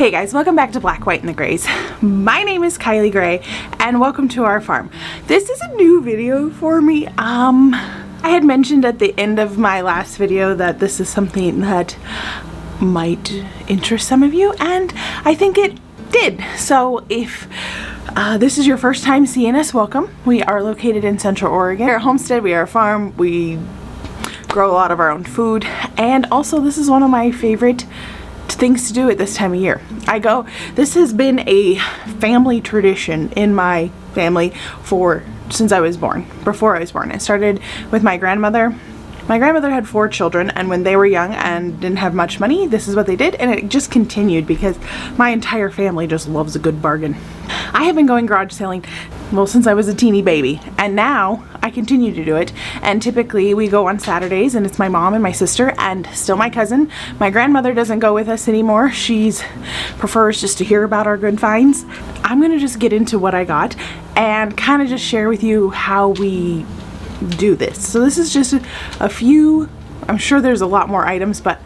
Hey guys, welcome back to Black, White, and the Grays. My name is Kylie Gray and welcome to our farm. This is a new video for me. I had mentioned at the end of my last video that this is something that might interest some of you, and I think it did. So if this is your first time seeing us, welcome. We are located in Central Oregon. We're a homestead, we are a farm, we grow a lot of our own food, and also this is one of my favorite things to do at this time of year. This has been a family tradition in my family since I was born. Before I was born, it started with my grandmother. My grandmother had 4 children, and when they were young and didn't have much money, this is what they did, and it just continued because my entire family just loves a good bargain. I have been going garage selling, well, since I was a teeny baby, and now I continue to do it, and typically we go on Saturdays, and it's my mom and my sister and still my cousin. My grandmother doesn't go with us anymore. She prefers just to hear about our good finds. I'm gonna just get into what I got and kind of just share with you how we do this. So this is just a few, I'm sure there's a lot more items, but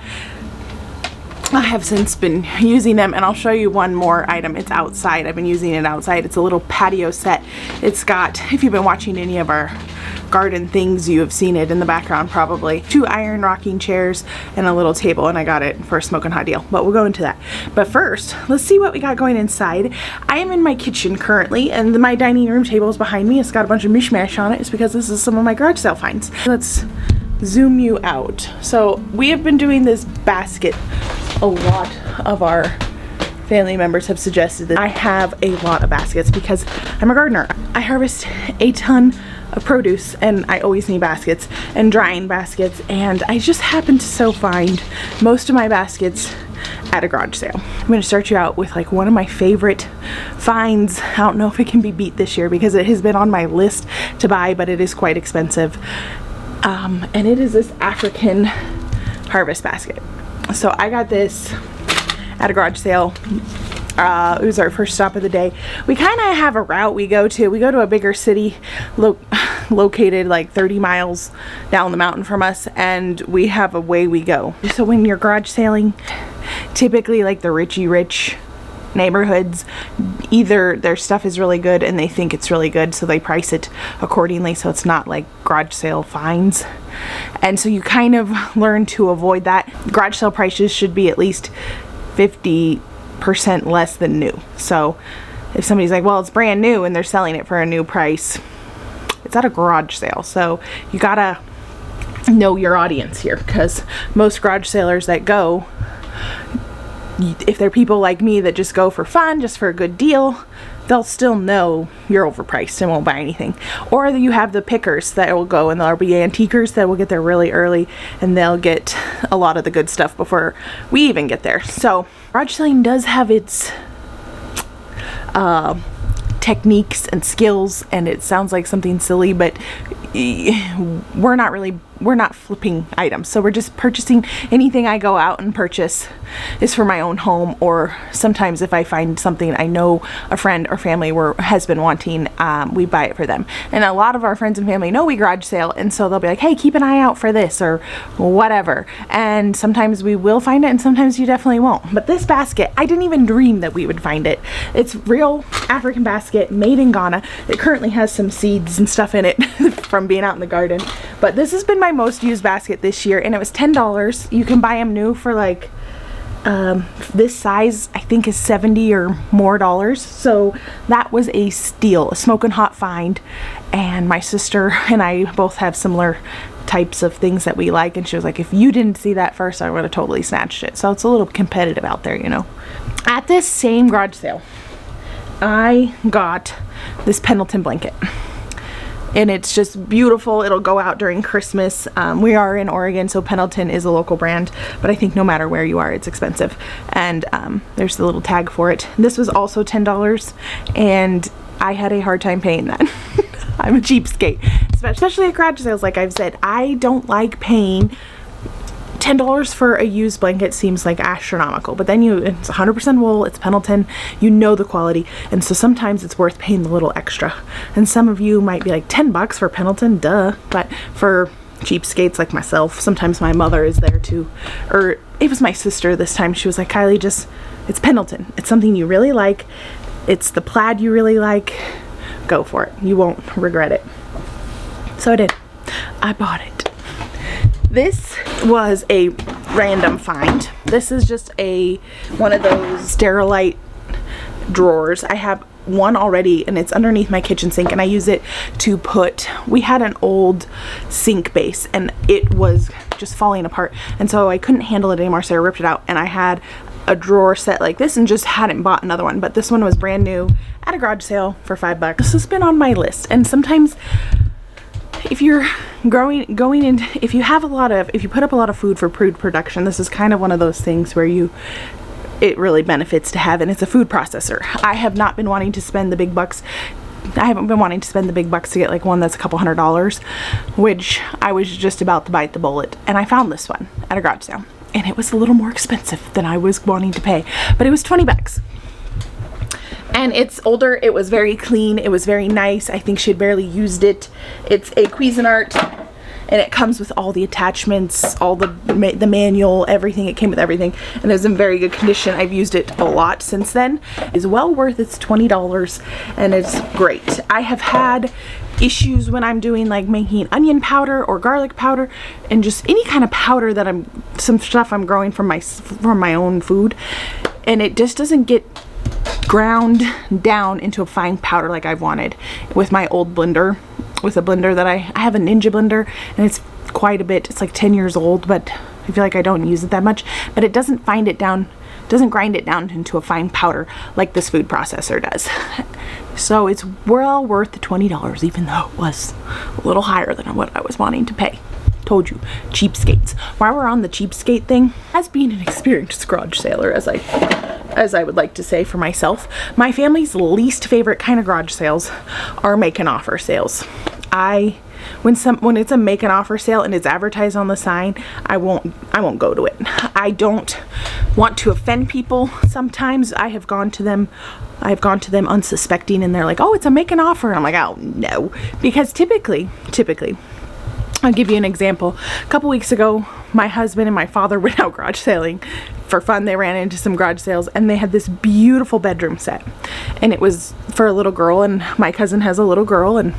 I have since been using them, and I'll show you one more item. It's outside. I've been using it outside. It's a little patio set. It's got, if you've been watching any of our garden things, you have seen it in the background probably. 2 iron rocking chairs and a little table, and I got it for a smoking hot deal, but we'll go into that. But first, let's see what we got going inside. I am in my kitchen currently, and my dining room table is behind me. It's got a bunch of mishmash on it. It's because this is some of my garage sale finds. Let's zoom you out. So we have been doing this basket. A lot of our family members have suggested that I have a lot of baskets because I'm a gardener. I harvest a ton of produce and I always need baskets and drying baskets, and I just happen to find most of my baskets at a garage sale. I'm going to start you out with like one of my favorite finds. I don't know if it can be beat this year because it has been on my list to buy, but it is quite expensive. And it is this African harvest basket. So I got this at a garage sale. It was our first stop of the day. We kind of have a route we go to. We go to a bigger city located like 30 miles down the mountain from us, and we have a way we go. So when you're garage selling, typically like the rich neighborhoods, either their stuff is really good and they think it's really good, so they price it accordingly so it's not like garage sale finds, and so you kind of learn to avoid that. Garage sale prices should be at least 50% less than new. So if somebody's like, well, it's brand new and they're selling it for a new price, it's at a garage sale. So you gotta know your audience here, because most garage sellers that go, if they're people like me that just go for fun, just for a good deal, they'll still know you're overpriced and won't buy anything. Or you have the pickers that will go, and there'll be antiquers that will get there really early and they'll get a lot of the good stuff before we even get there. So garage selling does have its techniques and skills, and it sounds like something silly, but we're not flipping items, so we're just purchasing. Anything I go out and purchase is for my own home, or sometimes if I find something I know a friend or family has been wanting, we buy it for them. And a lot of our friends and family know we garage sale, and so they'll be like, hey, keep an eye out for this or whatever, and sometimes we will find it and sometimes you definitely won't. But this basket, I didn't even dream that we would find it. It's real African basket made in Ghana. It currently has some seeds and stuff in it from being out in the garden, but this has been my most used basket this year, and it was $10. You can buy them new for like this size I think is $70 or more, so that was a steal, a smoking hot find. And my sister and I both have similar types of things that we like, and she was like, if you didn't see that first, I would have totally snatched it. So it's a little competitive out there, you know. At this same garage sale, I got this Pendleton blanket, and it's just beautiful. It'll go out during Christmas. We are in Oregon, so Pendleton is a local brand, but I think no matter where you are, it's expensive. And there's the little tag for it. This was also $10, and I had a hard time paying that. I'm a cheapskate, especially at garage sales. Like I've said, I don't like paying $10 for a used blanket. Seems like astronomical, but then it's 100% wool, it's Pendleton, you know the quality, and so sometimes it's worth paying the little extra. And some of you might be like, $10 for Pendleton, duh. But for cheapskates like myself, sometimes my mother is there too, or it was my sister this time. She was like, Kylie, just, it's Pendleton. It's something you really like. It's the plaid you really like. Go for it. You won't regret it. So I did. I bought it. This was a random find. This is just one of those Sterilite drawers. I have one already and it's underneath my kitchen sink, and I use it to put, we had an old sink base and it was just falling apart, and so I couldn't handle it anymore, so I ripped it out, and I had a drawer set like this and just hadn't bought another one, but this one was brand new at a garage sale for $5. This has been on my list, and sometimes if you're if you put up a lot of food for food production, this is kind of one of those things where it really benefits to have, and it's a food processor. I have not been wanting to spend the big bucks. I haven't been wanting to spend the big bucks to get like one that's a couple $100s, which I was just about to bite the bullet, and I found this one at a garage sale, and it was a little more expensive than I was wanting to pay, but it was 20 bucks. And it's older. It was very clean. It was very nice. I think she had barely used it. It's a Cuisinart, and it comes with all the attachments, all the manual, everything. It came with everything, and it was in very good condition. I've used it a lot since then. It's well worth its $20, and it's great. I have had issues when I'm doing like making onion powder or garlic powder, and just any kind of powder that some stuff I'm growing from my own food, and it just doesn't get ground down into a fine powder like I've wanted with my old blender. With a blender that I have a Ninja blender, and it's quite a bit, it's like 10 years old, but I feel like I don't use it that much, but it doesn't grind it down into a fine powder like this food processor does. So it's well worth the $20, even though it was a little higher than what I was wanting to pay. Told you, cheapskates. While we're on the cheapskate thing, as being an experienced garage sailor, as I would like to say for myself, my family's least favorite kind of garage sales are make an offer sales. When it's a make an offer sale and it's advertised on the sign, I won't go to it. I don't want to offend people. Sometimes I have gone to them unsuspecting, and they're like, oh, it's a make an offer, and I'm like, oh no, because typically I'll give you an example. A couple weeks ago, my husband and my father went out garage sailing for fun. They ran into some garage sales, and they had this beautiful bedroom set, and it was for a little girl, and my cousin has a little girl, and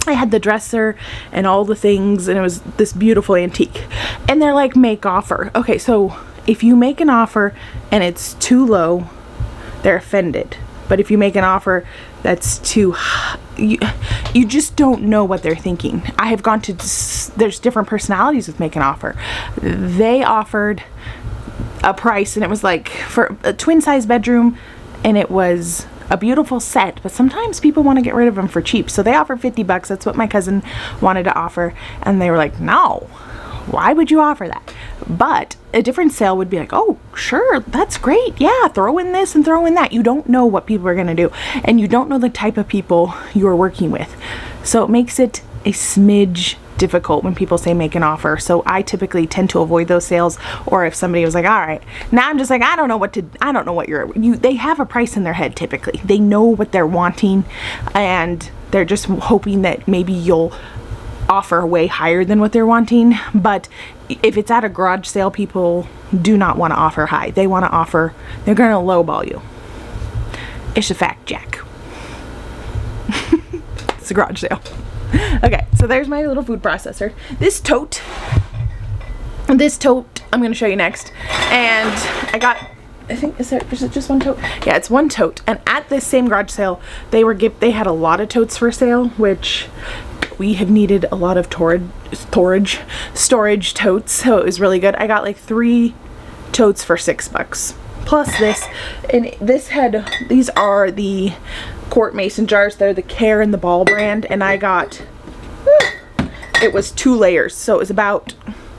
I had the dresser and all the things, and it was this beautiful antique. And they're like, make offer. Okay, so if you make an offer and it's too low, they're offended. But if you make an offer that's too high, you just don't know what they're thinking. I have gone to, there's different personalities with make an offer. They offered a price, and it was like for a twin size bedroom, and it was a beautiful set, but sometimes people want to get rid of them for cheap. So they offered 50 bucks. That's what my cousin wanted to offer. And they were like, no, why would you offer that? But a different sale would be like, oh, sure, that's great. Yeah, throw in this and throw in that. You don't know what people are going to do, and you don't know the type of people you're working with. So it makes it a smidge difficult when people say make an offer. So I typically tend to avoid those sales, or if somebody was like, all right, now I'm just like, I don't know what they have a price in their head. Typically they know what they're wanting, and they're just hoping that maybe you'll offer way higher than what they're wanting. But if it's at a garage sale, people do not want to offer high. They're going to lowball you. It's a fact, Jack. It's a garage sale. Okay, so there's my little food processor. This tote I'm going to show you next. And I got, is it just one tote? Yeah, it's one tote. And at this same garage sale, they had a lot of totes for sale, which we have needed a lot of storage totes, so it was really good. I got like 3 totes for $6 plus this, and these are the quart mason jars. They're the Care and the Ball brand, and I got, it was 2 layers, so it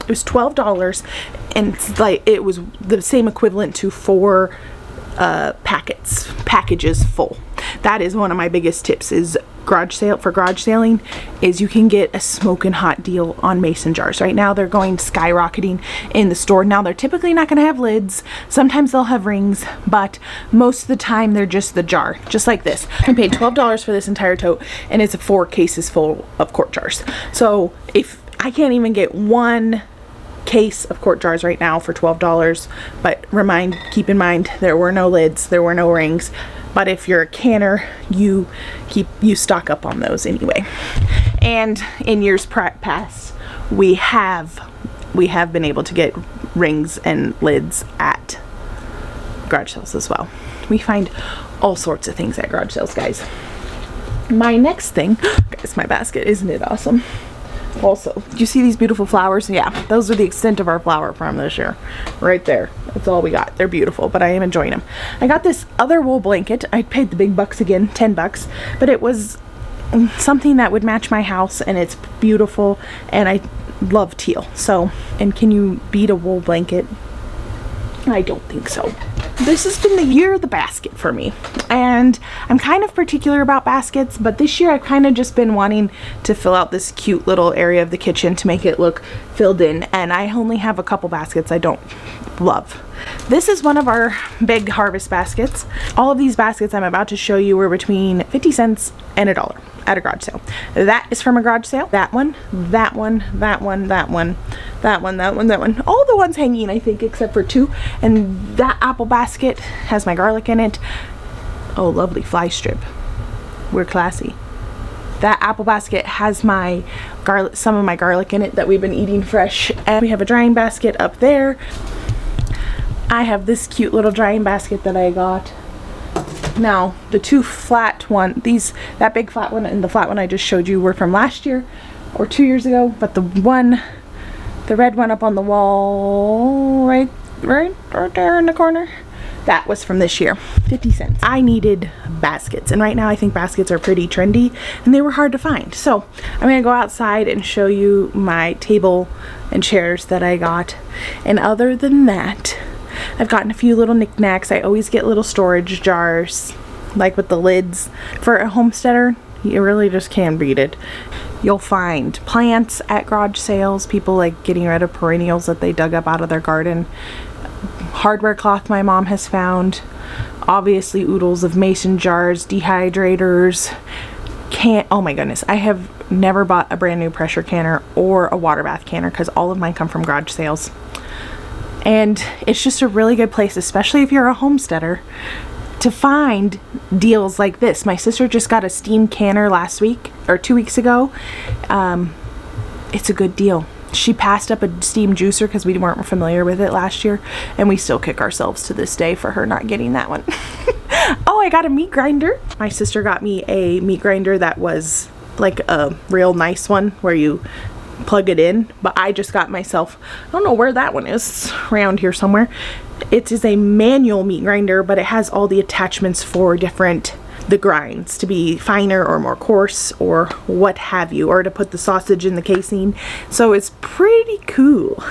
was $12, and it's like, it was the same equivalent to 4 packages full. That is one of my biggest tips, is garage sailing, is you can get a smoking hot deal on mason jars. Right now they're going skyrocketing in the store. Now they're typically not going to have lids. Sometimes they'll have rings, but most of the time they're just the jar, just like this. I paid $12 for this entire tote, and it's 4 cases full of quart jars. So if I can't even get one case of quart jars right now for $12, but keep in mind there were no lids, there were no rings, but if you're a canner, you stock up on those anyway. And in years past, we have been able to get rings and lids at garage sales as well. We find all sorts of things at garage sales, guys. My next thing, guys, my basket, isn't it awesome? Also, do you see these beautiful flowers? Yeah, those are the extent of our flower farm this year. Right there. That's all we got. They're beautiful, but I am enjoying them. I got this other wool blanket. I paid the big bucks again, 10 bucks, but it was something that would match my house, and it's beautiful, and I love teal. So, and can you beat a wool blanket? I don't think so. This has been the year of the basket for me, and I'm kind of particular about baskets, but this year I've kind of just been wanting to fill out this cute little area of the kitchen to make it look filled in, and I only have a couple baskets I don't love. This is one of our big harvest baskets. All of these baskets I'm about to show you were between 50 cents and $1 at a garage sale. That is from a garage sale. That one, that one, that one, that one, that one, that one, that one. All the ones hanging, I think, except for 2. And that apple basket has my garlic in it. Oh, lovely fly strip. We're classy. That apple basket has my garlic, some of my garlic in it that we've been eating fresh. And we have a drying basket up there. I have this cute little drying basket that I got. Now, the 2 flat one, that big flat one and the flat one I just showed you were from last year or 2 years ago, but the red one up on the wall right there in the corner, that was from this year, 50 cents. I needed baskets, and right now I think baskets are pretty trendy, and they were hard to find. So I'm gonna go outside and show you my table and chairs that I got. And other than that, I've gotten a few little knickknacks. I always get little storage jars, like with the lids. For a homesteader, you really just can't beat it. You'll find plants at garage sales, people like getting rid of perennials that they dug up out of their garden. Hardware cloth my mom has found. Obviously oodles of mason jars, dehydrators. Oh my goodness, I have never bought a brand new pressure canner or a water bath canner because all of mine come from garage sales. And it's just a really good place, especially if you're a homesteader, to find deals like this. My sister just got a steam canner last week or 2 weeks ago. It's a good deal. She passed up a steam juicer because we weren't familiar with it last year, and we still kick ourselves to this day for her not getting that one. Oh, I got a meat grinder. My sister got me a meat grinder that was like a real nice one where you plug it in, but I just got myself, I don't know where that one is, around here somewhere. It is a manual meat grinder, but it has all the attachments for the grinds to be finer or more coarse or what have you, or to put the sausage in the casing. So it's pretty cool.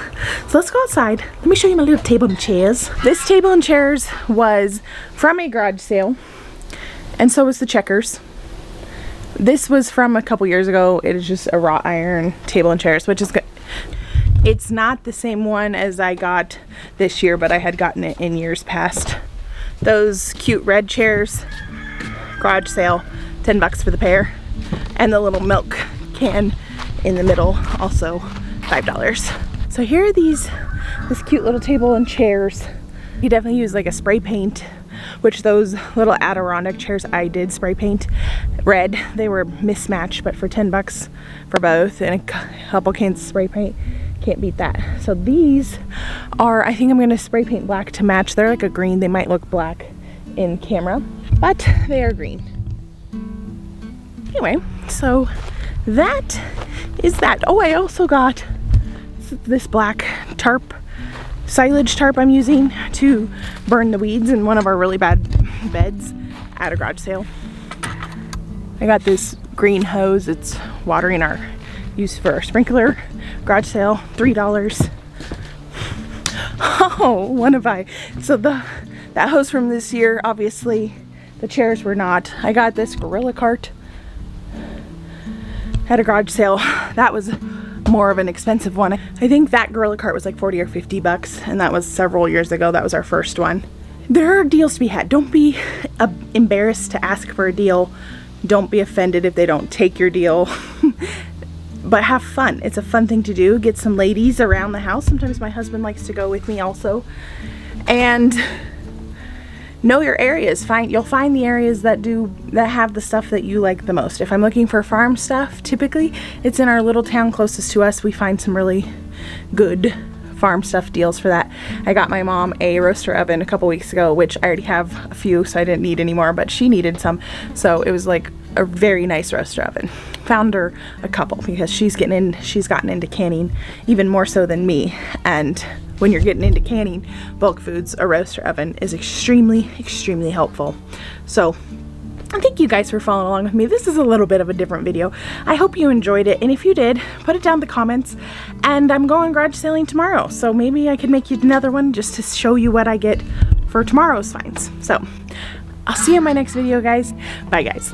So let's go outside. Let me show you my little table and chairs. This table and chairs was from a garage sale, and so was the checkers. This was from a couple years ago. It is just a wrought iron table and chairs, which is good. It's not the same one as I got this year, but I had gotten it in years past. Those cute red chairs, garage sale, 10 bucks for the pair. And the little milk can in the middle, also $5. So here are this cute little table and chairs. You definitely use like a spray paint, which those little Adirondack chairs I did spray paint red. They were mismatched, but for 10 bucks for both and a couple cans of spray paint, can't beat that. So these are, I think I'm gonna spray paint black to match. They're like a green. They might look black in camera, but they are green. Anyway, so that is that. Oh, I also got this black tarp, silage tarp I'm using to burn the weeds in one of our really bad beds at a garage sale. I got this green hose. It's watering our use for our sprinkler. Garage sale, $3. Oh, so that hose from this year, obviously the chairs were not. I got this Gorilla Cart at a garage sale. That was more of an expensive one. I think that Gorilla Cart was like 40 or 50 bucks, and that was several years ago. That was our first one. There are deals to be had. Don't be embarrassed to ask for a deal. Don't be offended if they don't take your deal. but have fun. It's a fun thing to do. Get some ladies around the house. Sometimes my husband likes to go with me also. And know your areas. You'll find the areas that have the stuff that you like the most. If I'm looking for farm stuff, typically it's in our little town closest to us. We find some really good farm stuff deals for that. I got my mom a roaster oven a couple weeks ago, which I already have a few, so I didn't need any more, but she needed some. So it was like a very nice roaster oven. Found her a couple because she's gotten into canning even more so than me. And when you're getting into canning bulk foods, a roaster oven is extremely, extremely helpful. So thank you guys for following along with me. This is a little bit of a different video. I hope you enjoyed it, and if you did, put it down in the comments. And I'm going garage sailing tomorrow, so maybe I could make you another one just to show you what I get for tomorrow's finds. So I'll see you in my next video, guys. Bye, guys.